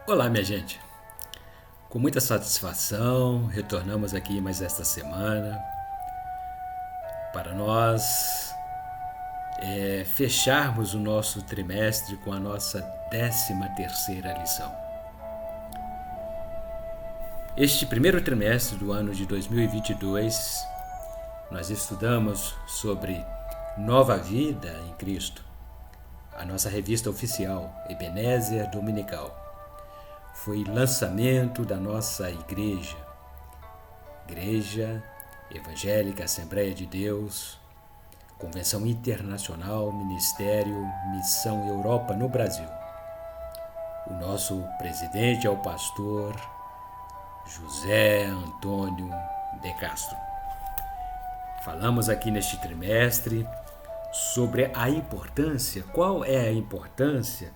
Olá, minha gente. Com muita satisfação, retornamos aqui mais esta semana para nós fecharmos o nosso trimestre com a nossa 13ª lição. Este primeiro trimestre do ano de 2022, nós estudamos sobre Nova Vida em Cristo, a nossa revista oficial, Ebenezer Dominical. Foi lançamento da nossa Igreja Evangélica Assembleia de Deus, Convenção Internacional, Ministério, Missão Europa no Brasil. O nosso presidente é o pastor José Antônio de Castro. Falamos aqui neste trimestre sobre a importância, qual é a importância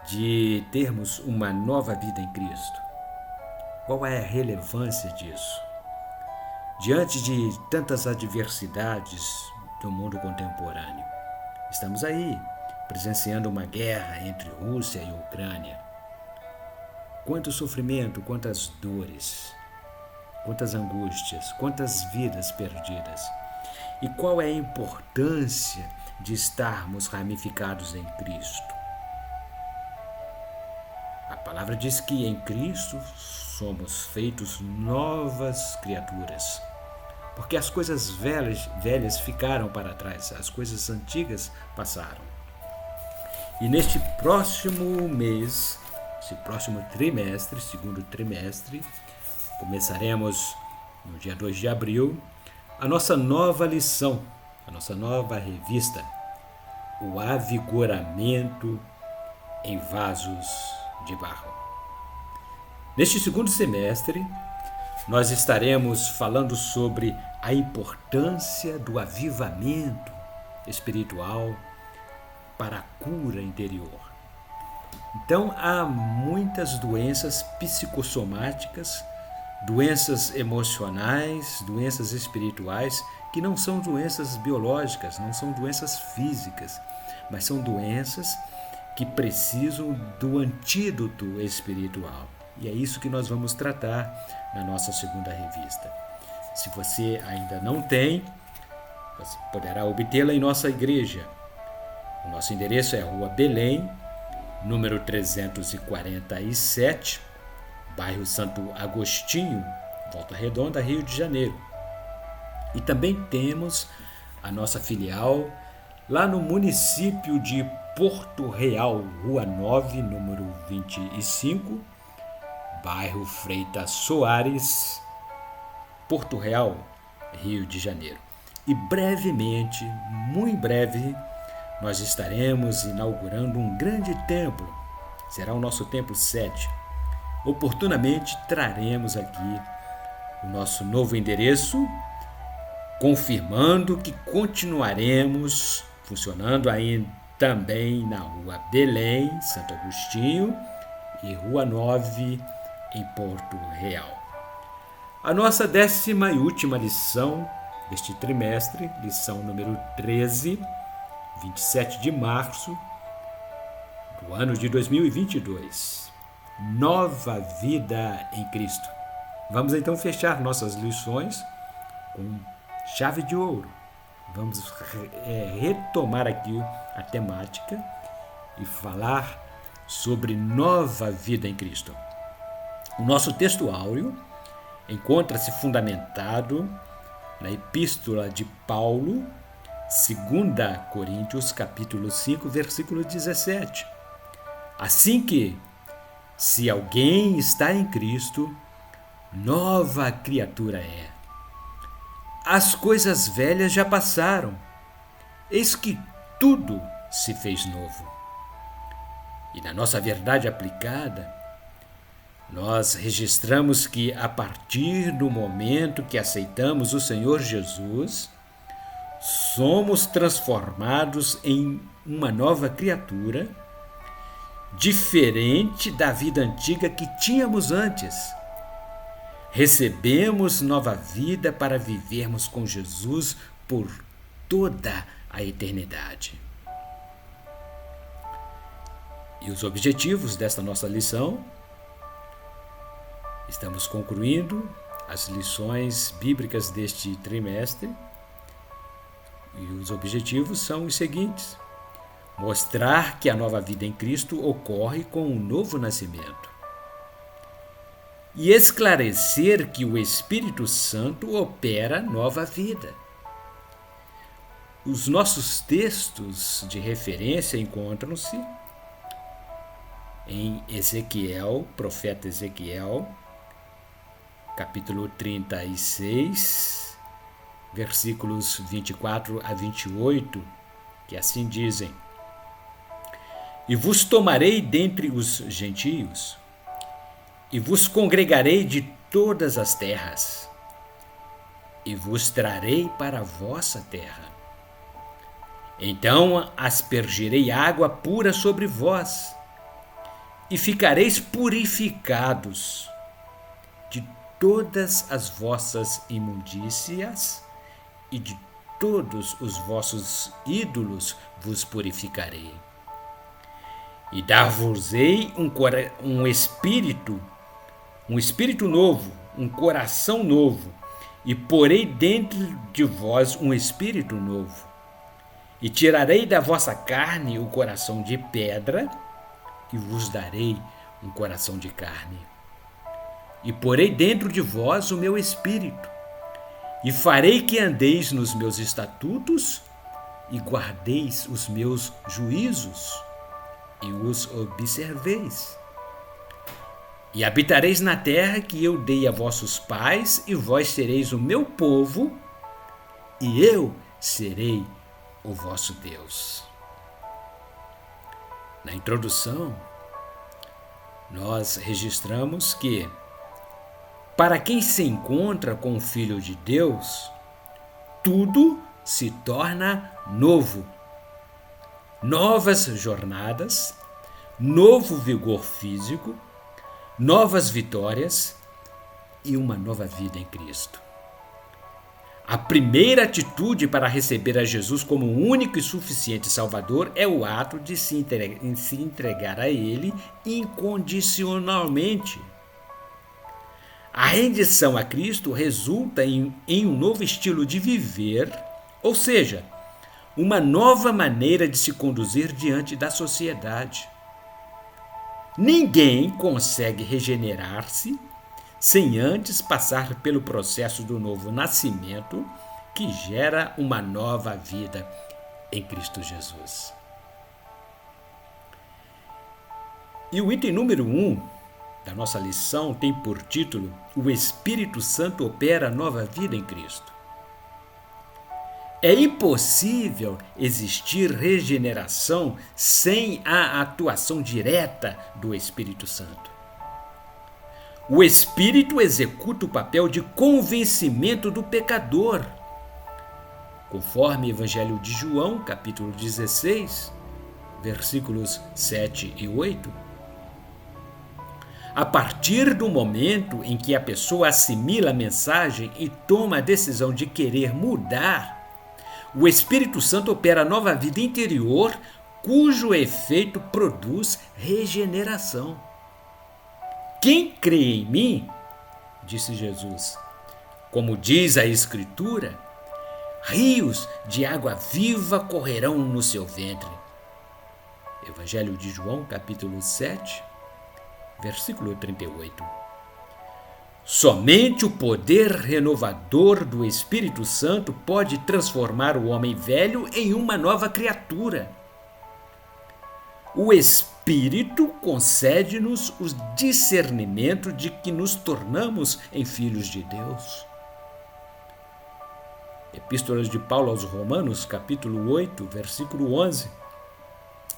de termos uma nova vida em Cristo. Qual é a relevância disso? Diante de tantas adversidades do mundo contemporâneo, estamos aí presenciando uma guerra entre Rússia e Ucrânia. Quanto sofrimento, quantas dores, quantas angústias, quantas vidas perdidas. E qual é a importância de estarmos ramificados em Cristo? A palavra diz que em Cristo somos feitos novas criaturas, porque as coisas velhas ficaram para trás, as coisas antigas passaram. E neste próximo mês, esse próximo trimestre, segundo trimestre, começaremos no dia 2 de abril, a nossa nova lição, a nossa nova revista, o avigoramento em vasos de barro. Neste segundo semestre, nós estaremos falando sobre a importância do avivamento espiritual para a cura interior. Então, há muitas doenças psicossomáticas, doenças emocionais, doenças espirituais, que não são doenças biológicas, não são doenças físicas, mas são doenças que precisam do antídoto espiritual. E é isso que nós vamos tratar na nossa segunda revista. Se você ainda não tem, você poderá obtê-la em nossa igreja. O nosso endereço é Rua Belém, número 347, bairro Santo Agostinho, Volta Redonda, Rio de Janeiro. E também temos a nossa filial lá no município de Porto Real, Rua 9, número 25, bairro Freitas Soares, Porto Real, Rio de Janeiro. E brevemente, muito breve, nós estaremos inaugurando um grande templo. Será o nosso templo 7. Oportunamente traremos aqui o nosso novo endereço, confirmando que continuaremos funcionando ainda também na Rua Belém, Santo Agostinho, e Rua 9, em Porto Real. A nossa 10ª e última lição deste trimestre, lição número 13, 27 de março do ano de 2022. Nova vida em Cristo. Vamos então fechar nossas lições com chave de ouro. Vamos retomar aqui a temática e falar sobre nova vida em Cristo. O nosso texto áureo encontra-se fundamentado na Epístola de Paulo, 2 Coríntios, capítulo 5, versículo 17. Assim que, se alguém está em Cristo, nova criatura é. As coisas velhas já passaram, eis que tudo se fez novo. E na nossa verdade aplicada, nós registramos que a partir do momento que aceitamos o Senhor Jesus, somos transformados em uma nova criatura, diferente da vida antiga que tínhamos antes. Recebemos nova vida para vivermos com Jesus por toda a eternidade. E os objetivos desta nossa lição Estamos concluindo as lições bíblicas deste trimestre e os objetivos são os seguintes: mostrar que a nova vida em Cristo ocorre com um novo nascimento e esclarecer que o Espírito Santo opera nova vida. Os nossos textos de referência encontram-se em Ezequiel, profeta Ezequiel, capítulo 36, versículos 24 a 28, que assim dizem: E vos tomarei dentre os gentios, e vos congregarei de todas as terras, e vos trarei para a vossa terra. Então aspergirei água pura sobre vós, e ficareis purificados de todas as vossas imundícias, e de todos os vossos ídolos vos purificarei. E dar-vos-ei um espírito novo, um coração novo, e porei dentro de vós um espírito novo. E tirarei da vossa carne o coração de pedra, e vos darei um coração de carne. E porei dentro de vós o meu espírito, e farei que andeis nos meus estatutos, e guardeis os meus juízos, e os observeis. E habitareis na terra que eu dei a vossos pais, e vós sereis o meu povo, e eu serei o vosso Deus. Na introdução, nós registramos que, para quem se encontra com o Filho de Deus, tudo se torna novo. Novas jornadas, novo vigor físico, novas vitórias e uma nova vida em Cristo. A primeira atitude para receber a Jesus como único e suficiente Salvador é o ato de se entregar a Ele incondicionalmente. A rendição a Cristo resulta em um novo estilo de viver, ou seja, uma nova maneira de se conduzir diante da sociedade. Ninguém consegue regenerar-se sem antes passar pelo processo do novo nascimento, que gera uma nova vida em Cristo Jesus. E o item número 1 da nossa lição tem por título: O Espírito Santo opera nova vida em Cristo. É impossível existir regeneração sem a atuação direta do Espírito Santo. O Espírito executa o papel de convencimento do pecador. Conforme Evangelho de João, capítulo 16, versículos 7 e 8. A partir do momento em que a pessoa assimila a mensagem e toma a decisão de querer mudar, o Espírito Santo opera nova vida interior, cujo efeito produz regeneração. Quem crê em mim, disse Jesus, como diz a Escritura, rios de água viva correrão no seu ventre. Evangelho de João, capítulo 7, versículo 38. Somente o poder renovador do Espírito Santo pode transformar o homem velho em uma nova criatura. O Espírito concede-nos o discernimento de que nos tornamos em filhos de Deus. Epístola de Paulo aos Romanos, capítulo 8, versículo 11.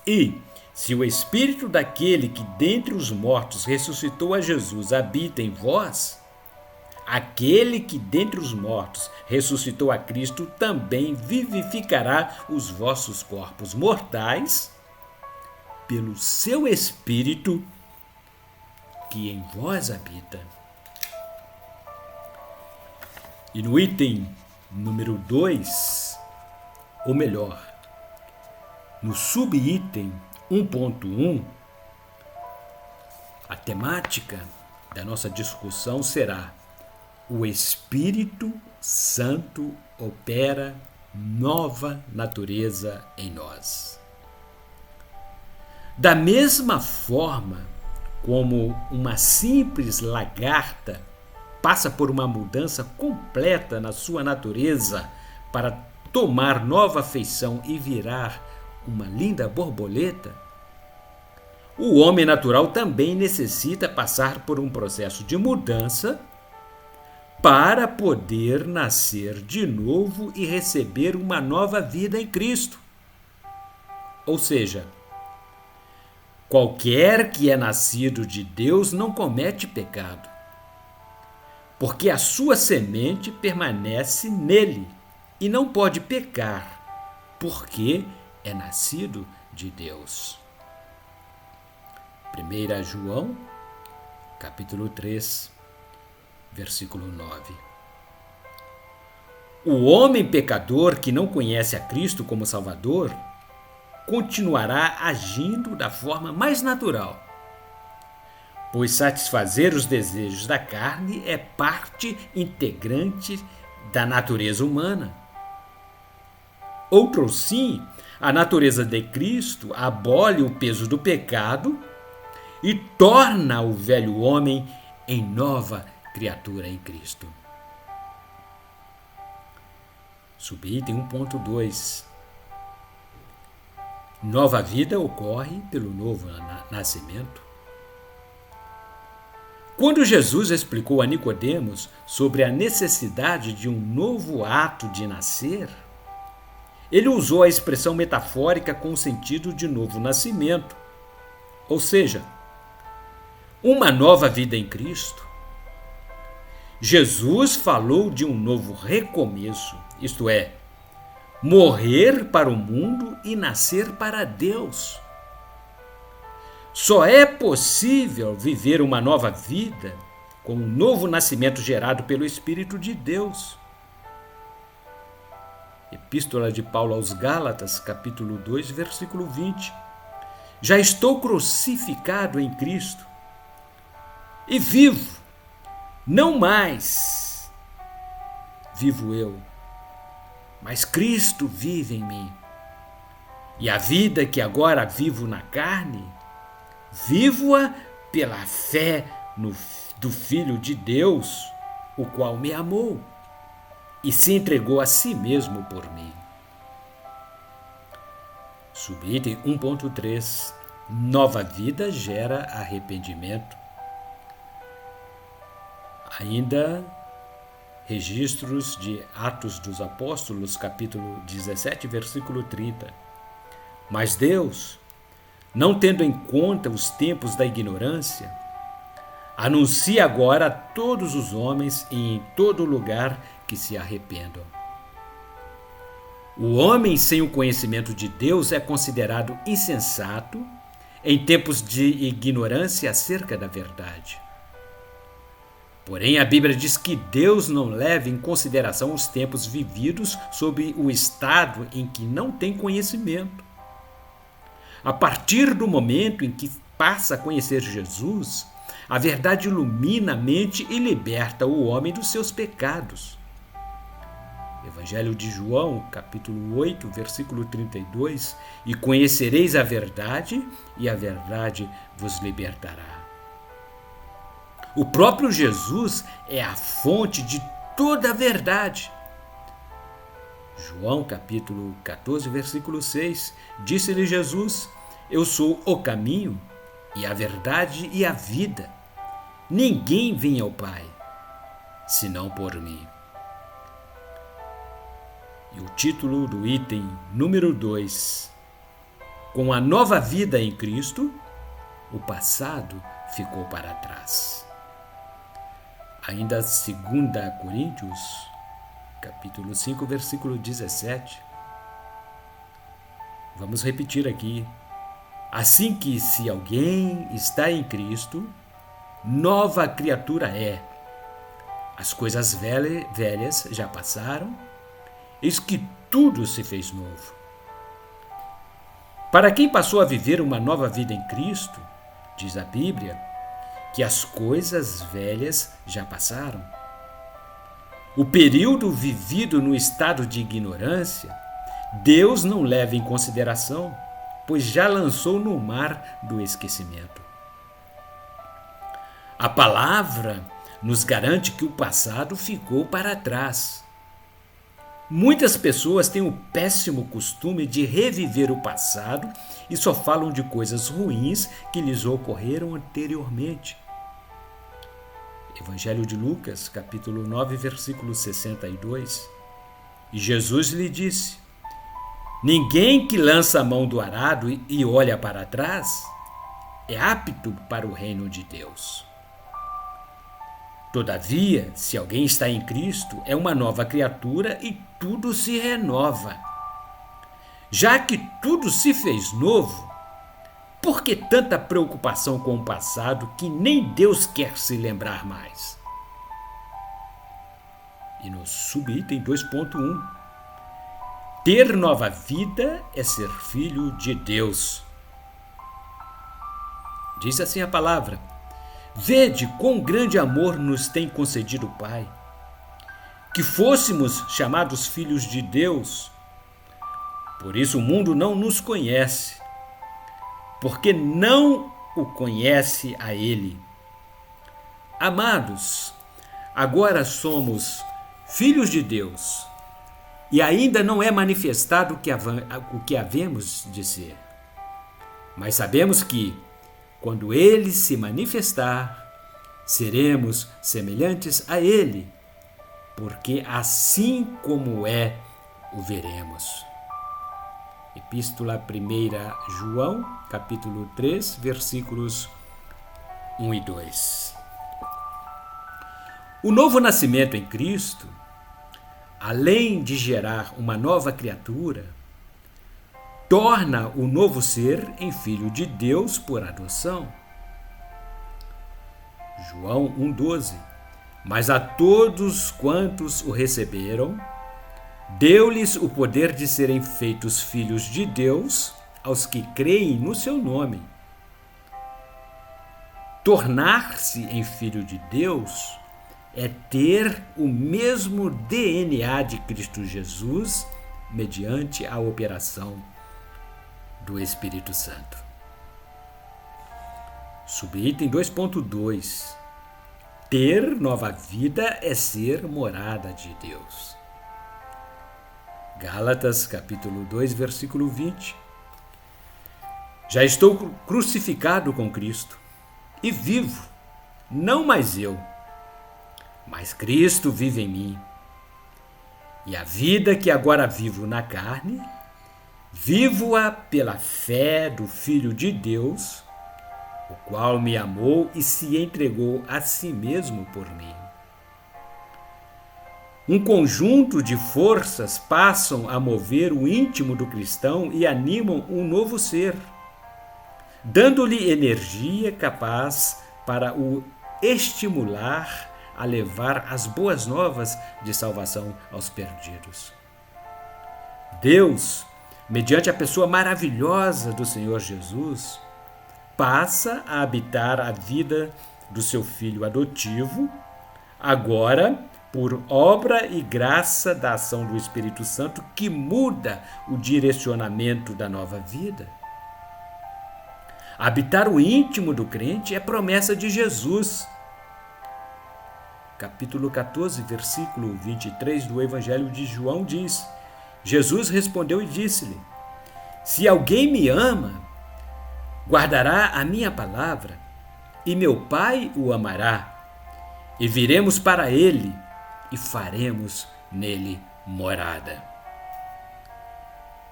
E, se o Espírito daquele que dentre os mortos ressuscitou a Jesus habita em vós, aquele que dentre os mortos ressuscitou a Cristo também vivificará os vossos corpos mortais pelo seu Espírito que em vós habita. E no item número 2, ou melhor, no subitem 1.1, a temática da nossa discussão será: o Espírito Santo opera nova natureza em nós. Da mesma forma como uma simples lagarta passa por uma mudança completa na sua natureza para tomar nova feição e virar uma linda borboleta, o homem natural também necessita passar por um processo de mudança para poder nascer de novo e receber uma nova vida em Cristo. Ou seja, qualquer que é nascido de Deus não comete pecado, porque a sua semente permanece nele e não pode pecar, porque é nascido de Deus. 1 João, capítulo 3, versículo 9. O homem pecador que não conhece a Cristo como Salvador continuará agindo da forma mais natural, pois satisfazer os desejos da carne é parte integrante da natureza humana. Outrossim, a natureza de Cristo abole o peso do pecado e torna o velho homem em nova criatura em Cristo. Subitem 1.2. Nova vida ocorre pelo novo nascimento. Quando Jesus explicou a Nicodemos sobre a necessidade de um novo ato de nascer, ele usou a expressão metafórica com o sentido de novo nascimento, ou seja, uma nova vida em Cristo. Jesus falou de um novo recomeço, isto é, morrer para o mundo e nascer para Deus. Só é possível viver uma nova vida com um novo nascimento gerado pelo Espírito de Deus. Epístola de Paulo aos Gálatas, capítulo 2, versículo 20. Já estou crucificado em Cristo e vivo, não mais vivo eu, mas Cristo vive em mim. E a vida que agora vivo na carne, vivo-a pela fé do Filho de Deus, o qual me amou e se entregou a si mesmo por mim. Subitem 1.3. Nova vida gera arrependimento. Ainda registros de Atos dos Apóstolos, capítulo 17, versículo 30. Mas Deus, não tendo em conta os tempos da ignorância, anuncia agora a todos os homens e em todo lugar que se arrependam. O homem sem o conhecimento de Deus é considerado insensato em tempos de ignorância acerca da verdade. Porém, a Bíblia diz que Deus não leva em consideração os tempos vividos sob o estado em que não tem conhecimento. A partir do momento em que passa a conhecer Jesus, a verdade ilumina a mente e liberta o homem dos seus pecados. Evangelho de João, capítulo 8, versículo 32, e conhecereis a verdade, e a verdade vos libertará. O próprio Jesus é a fonte de toda a verdade. João, capítulo 14, versículo 6, disse-lhe Jesus: eu sou o caminho, e a verdade e a vida. Ninguém vem ao Pai, senão por mim. E o título do item número 2. Com a nova vida em Cristo, o passado ficou para trás. Ainda 2 Coríntios, capítulo 5, versículo 17. Vamos repetir aqui. Assim que se alguém está em Cristo, nova criatura é. As coisas velhas já passaram, eis que tudo se fez novo. Para quem passou a viver uma nova vida em Cristo, diz a Bíblia, que as coisas velhas já passaram. O período vivido no estado de ignorância, Deus não leva em consideração, pois já lançou no mar do esquecimento. A palavra nos garante que o passado ficou para trás. Muitas pessoas têm o péssimo costume de reviver o passado e só falam de coisas ruins que lhes ocorreram anteriormente. Evangelho de Lucas, capítulo 9, versículo 62. E Jesus lhe disse: ninguém que lança a mão do arado e olha para trás é apto para o reino de Deus. Todavia, se alguém está em Cristo, é uma nova criatura e tudo se renova. Já que tudo se fez novo, por que tanta preocupação com o passado que nem Deus quer se lembrar mais? E no subitem 2.1, ter nova vida é ser filho de Deus. Diz assim a palavra: vede quão grande amor nos tem concedido o Pai, que fôssemos chamados filhos de Deus. Por isso o mundo não nos conhece, porque não o conhece a Ele. Amados, agora somos filhos de Deus, e ainda não é manifestado o que havemos de ser. Mas sabemos que, quando Ele se manifestar, seremos semelhantes a Ele, porque assim como é, o veremos. Epístola 1 João, capítulo 3, versículos 1 e 2. O novo nascimento em Cristo, além de gerar uma nova criatura, torna o novo ser em filho de Deus por adoção. João 1,12. Mas a todos quantos o receberam, deu-lhes o poder de serem feitos filhos de Deus, aos que creem no seu nome. Tornar-se em filho de Deus é ter o mesmo DNA de Cristo Jesus, mediante a operação do Espírito Santo. Subitem 2.2. Ter nova vida é ser morada de Deus. Gálatas, capítulo 2, versículo 20. Já estou crucificado com Cristo e vivo, não mais eu, mas Cristo vive em mim. E a vida que agora vivo na carne, vivo-a pela fé do Filho de Deus, o qual me amou e se entregou a si mesmo por mim. Um conjunto de forças passam a mover o íntimo do cristão e animam um novo ser, dando-lhe energia capaz para o estimular a levar as boas novas de salvação aos perdidos. Deus, mediante a pessoa maravilhosa do Senhor Jesus, passa a habitar a vida do seu filho adotivo, agora por obra e graça da ação do Espírito Santo, que muda o direcionamento da nova vida. Habitar o íntimo do crente é promessa de Jesus. Capítulo 14, versículo 23 do Evangelho de João diz: Jesus respondeu e disse-lhe: se alguém me ama, guardará a minha palavra, e meu Pai o amará, e viremos para ele, e faremos nele morada.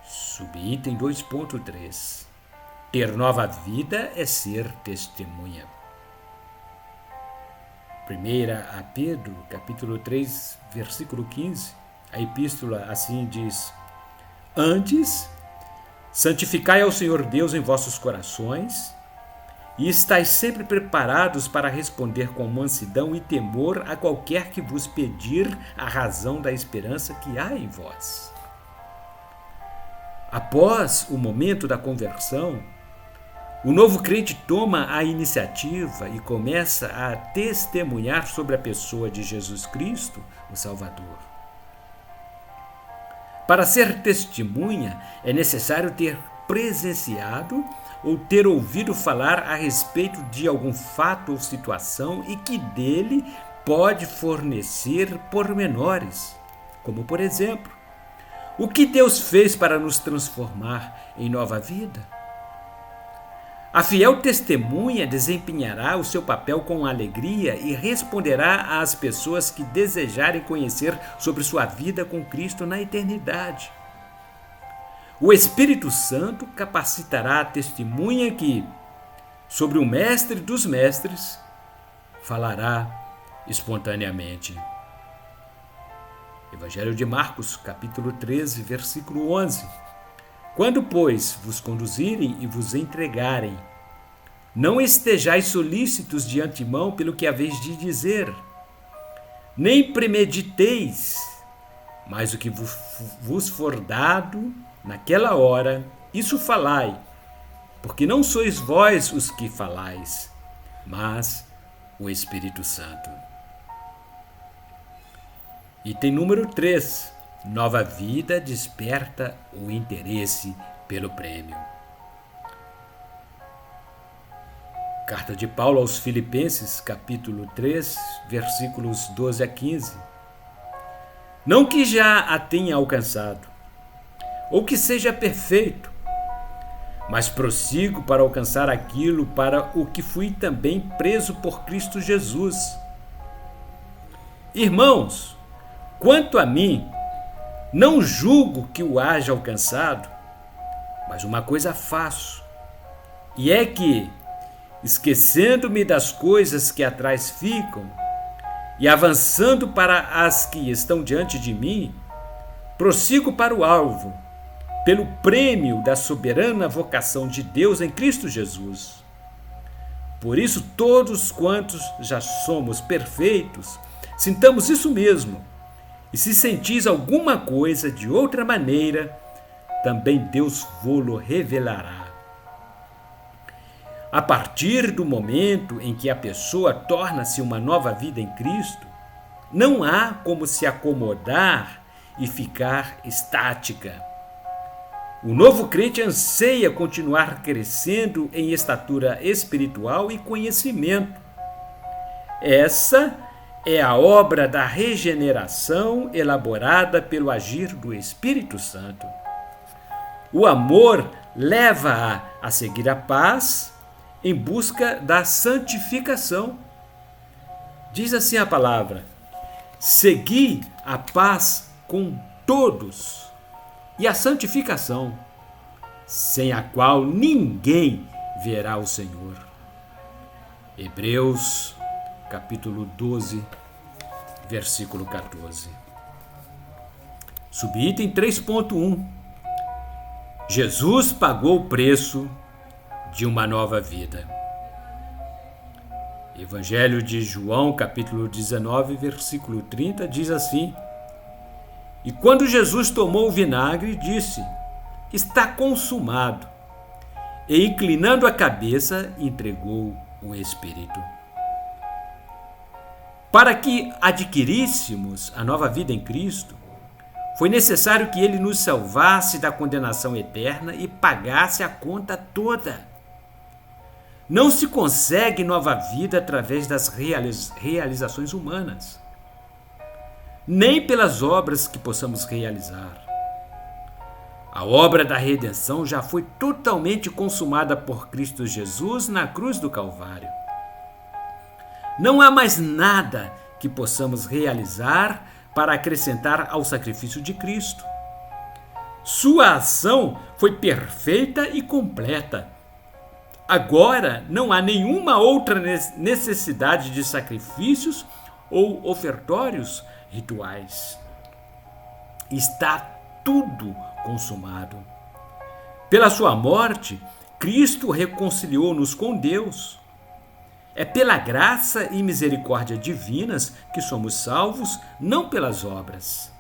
Subitem 2.3. Ter nova vida é ser testemunha. 1 a Pedro, capítulo 3, versículo 15, a epístola assim diz: antes, santificai ao Senhor Deus em vossos corações, e estais sempre preparados para responder com mansidão e temor a qualquer que vos pedir a razão da esperança que há em vós. Após o momento da conversão, O novo crente toma a iniciativa e começa a testemunhar sobre a pessoa de Jesus Cristo, o Salvador. Para ser testemunha, é necessário ter presenciado ou ter ouvido falar a respeito de algum fato ou situação e que dele pode fornecer pormenores, como por exemplo, o que Deus fez para nos transformar em nova vida? A fiel testemunha desempenhará o seu papel com alegria e responderá às pessoas que desejarem conhecer sobre sua vida com Cristo na eternidade. O Espírito Santo capacitará a testemunha que, sobre o Mestre dos Mestres, falará espontaneamente. Evangelho de Marcos, capítulo 13, versículo 11. Quando, pois, vos conduzirem e vos entregarem, não estejais solícitos de antemão pelo que haveis de dizer, nem premediteis, mas o que vos for dado naquela hora, isso falai, porque não sois vós os que falais, mas o Espírito Santo. Item número 3. Nova vida desperta o interesse pelo prêmio. Carta de Paulo aos Filipenses, capítulo 3, versículos 12 a 15. Não que já a tenha alcançado, ou que seja perfeito, mas prossigo para alcançar aquilo para o que fui também preso por Cristo Jesus. Irmãos, quanto a mim, não julgo que o haja alcançado, mas uma coisa faço, e é que, esquecendo-me das coisas que atrás ficam e avançando para as que estão diante de mim, prossigo para o alvo, pelo prêmio da soberana vocação de Deus em Cristo Jesus. Por isso, todos quantos já somos perfeitos, sintamos isso mesmo. E se sentis alguma coisa de outra maneira, também Deus vô-lo revelará. A partir do momento em que a pessoa torna-se uma nova vida em Cristo, não há como se acomodar e ficar estática. O novo crente anseia continuar crescendo em estatura espiritual e conhecimento. Essa é a obra da regeneração elaborada pelo agir do Espírito Santo. O amor leva-a a seguir a paz em busca da santificação. Diz assim a palavra: segui a paz com todos e a santificação, sem a qual ninguém verá o Senhor. Hebreus capítulo 12, versículo 14. Subitem 3.1. Jesus pagou o preço de uma nova vida. Evangelho de João, capítulo 19, versículo 30, diz assim: E quando Jesus tomou o vinagre, disse: Está consumado. E inclinando a cabeça, entregou o Espírito. Para que adquiríssemos a nova vida em Cristo, foi necessário que Ele nos salvasse da condenação eterna e pagasse a conta toda. Não se consegue nova vida através das realizações humanas, nem pelas obras que possamos realizar. A obra da redenção já foi totalmente consumada por Cristo Jesus na cruz do Calvário. Não há mais nada que possamos realizar para acrescentar ao sacrifício de Cristo. Sua ação foi perfeita e completa. Agora não há nenhuma outra necessidade de sacrifícios ou ofertórios rituais. Está tudo consumado. Pela sua morte, Cristo reconciliou-nos com Deus. É pela graça e misericórdia divinas que somos salvos, não pelas obras.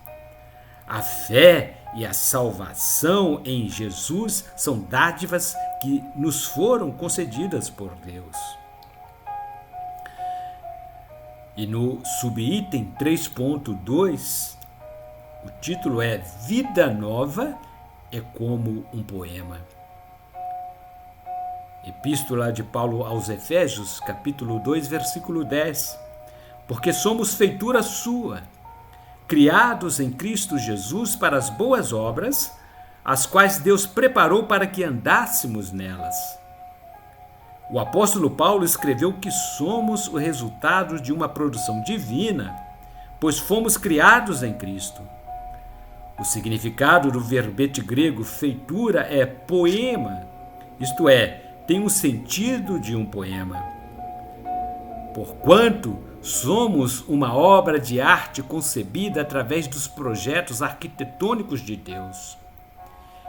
A fé e a salvação em Jesus são dádivas que nos foram concedidas por Deus. E no subitem 3.2, o título é Vida Nova é como um poema. Epístola de Paulo aos Efésios, capítulo 2, versículo 10. Porque somos feitura sua, criados em Cristo Jesus para as boas obras, as quais Deus preparou para que andássemos nelas. O apóstolo Paulo escreveu que somos o resultado de uma produção divina, pois fomos criados em Cristo. O significado do verbete grego feitura é poema, isto é, tem o sentido de um poema. Porquanto somos uma obra de arte concebida através dos projetos arquitetônicos de Deus.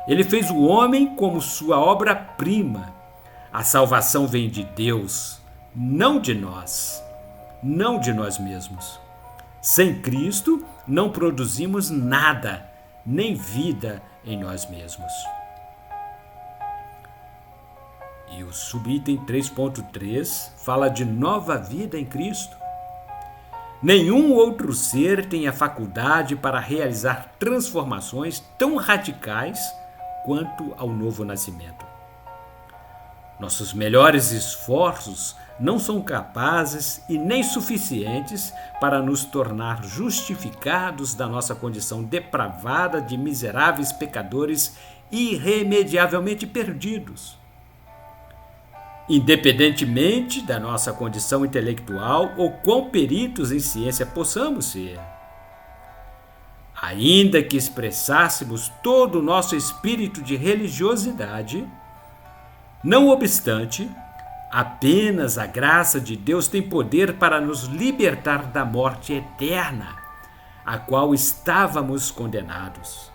Ele fez o homem como sua obra-prima. A salvação vem de Deus, não de nós mesmos. Sem Cristo, não produzimos nada, nem vida em nós mesmos. E o subitem 3.3 fala de nova vida em Cristo. Nenhum outro ser tem a faculdade para realizar transformações tão radicais quanto ao novo nascimento. Nossos melhores esforços não são capazes e nem suficientes para nos tornar justificados da nossa condição depravada de miseráveis pecadores irremediavelmente perdidos. Independentemente da nossa condição intelectual ou quão peritos em ciência possamos ser. Ainda que expressássemos todo o nosso espírito de religiosidade, não obstante, apenas a graça de Deus tem poder para nos libertar da morte eterna, a qual estávamos condenados.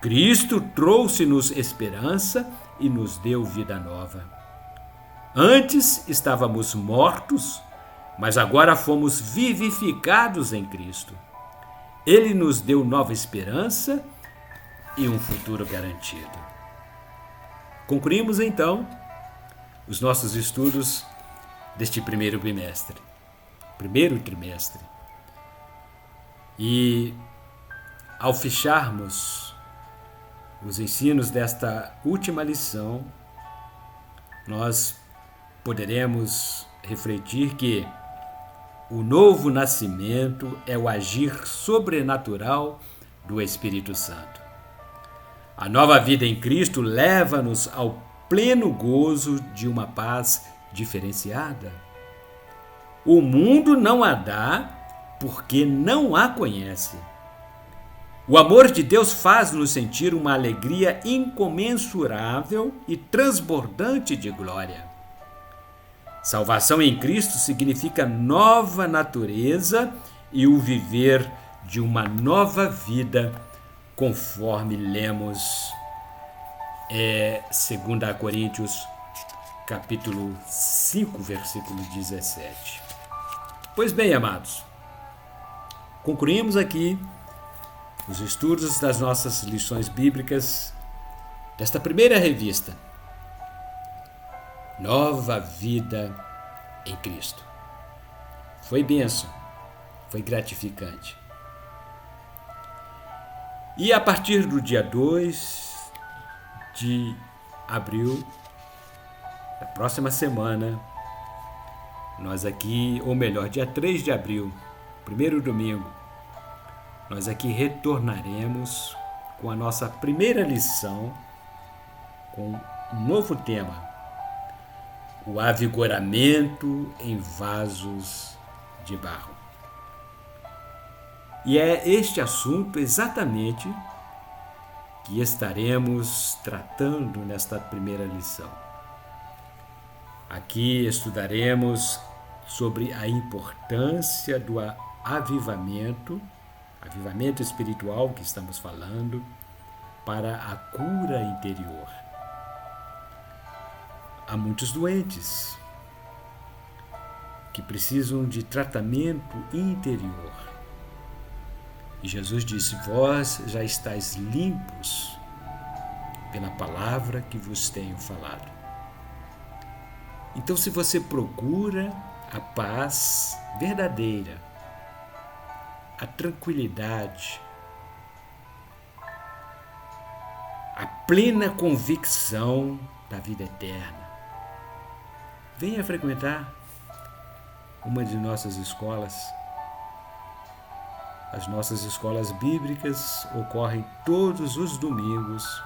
Cristo trouxe-nos esperança e nos deu vida nova. Antes estávamos mortos, mas agora fomos vivificados em Cristo. Ele nos deu nova esperança e um futuro garantido. Concluímos então os nossos estudos deste primeiro trimestre. E ao fecharmos os ensinos desta última lição, nós poderemos refletir que o novo nascimento é o agir sobrenatural do Espírito Santo. A nova vida em Cristo leva-nos ao pleno gozo de uma paz diferenciada. O mundo não a dá porque não a conhece. O amor de Deus faz-nos sentir uma alegria incomensurável e transbordante de glória. Salvação em Cristo significa nova natureza e o viver de uma nova vida, conforme lemos 2 Coríntios, capítulo 5, versículo 17. Pois bem, amados, concluímos aqui os estudos das nossas lições bíblicas desta primeira revista, Nova Vida em Cristo. Foi bênção, foi gratificante. E a partir do dia 2 de abril, da próxima semana, nós aqui, ou melhor, dia 3 de abril, primeiro domingo, nós aqui retornaremos com a nossa primeira lição, com um novo tema: o avigoramento em vasos de barro. E é este assunto exatamente que estaremos tratando nesta primeira lição. Aqui estudaremos sobre a importância do avivamento espiritual que estamos falando, para a cura interior. Há muitos doentes que precisam de tratamento interior. E Jesus disse: vós já estáis limpos pela palavra que vos tenho falado. Então, se você procura a paz verdadeira, a tranquilidade, a plena convicção da vida eterna, venha frequentar uma de nossas escolas. As nossas escolas bíblicas ocorrem todos os domingos,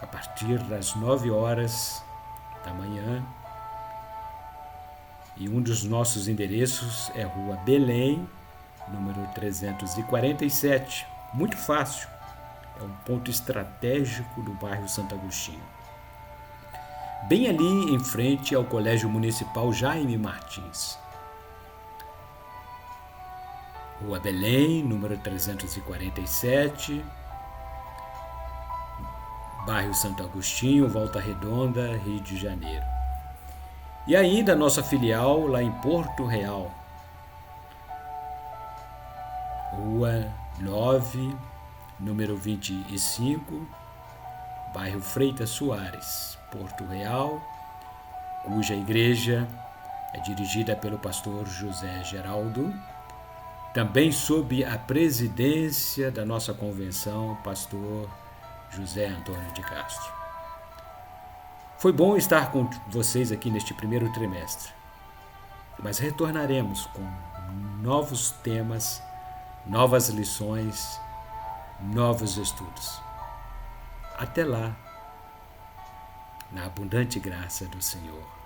a partir das 9 horas da manhã. E um dos nossos endereços é Rua Belém, número 347. Muito fácil. É um ponto estratégico do bairro Santo Agostinho. Bem ali em frente ao Colégio Municipal Jaime Martins. Rua Belém, número 347, bairro Santo Agostinho, Volta Redonda, Rio de Janeiro. E ainda a nossa filial lá em Porto Real, Rua 9, número 25, bairro Freitas Soares, Porto Real, cuja igreja é dirigida pelo pastor José Geraldo, também sob a presidência da nossa convenção, pastor José Antônio de Castro. Foi bom estar com vocês aqui neste primeiro trimestre, mas retornaremos com novos temas, novas lições, novos estudos. Até lá, na abundante graça do Senhor.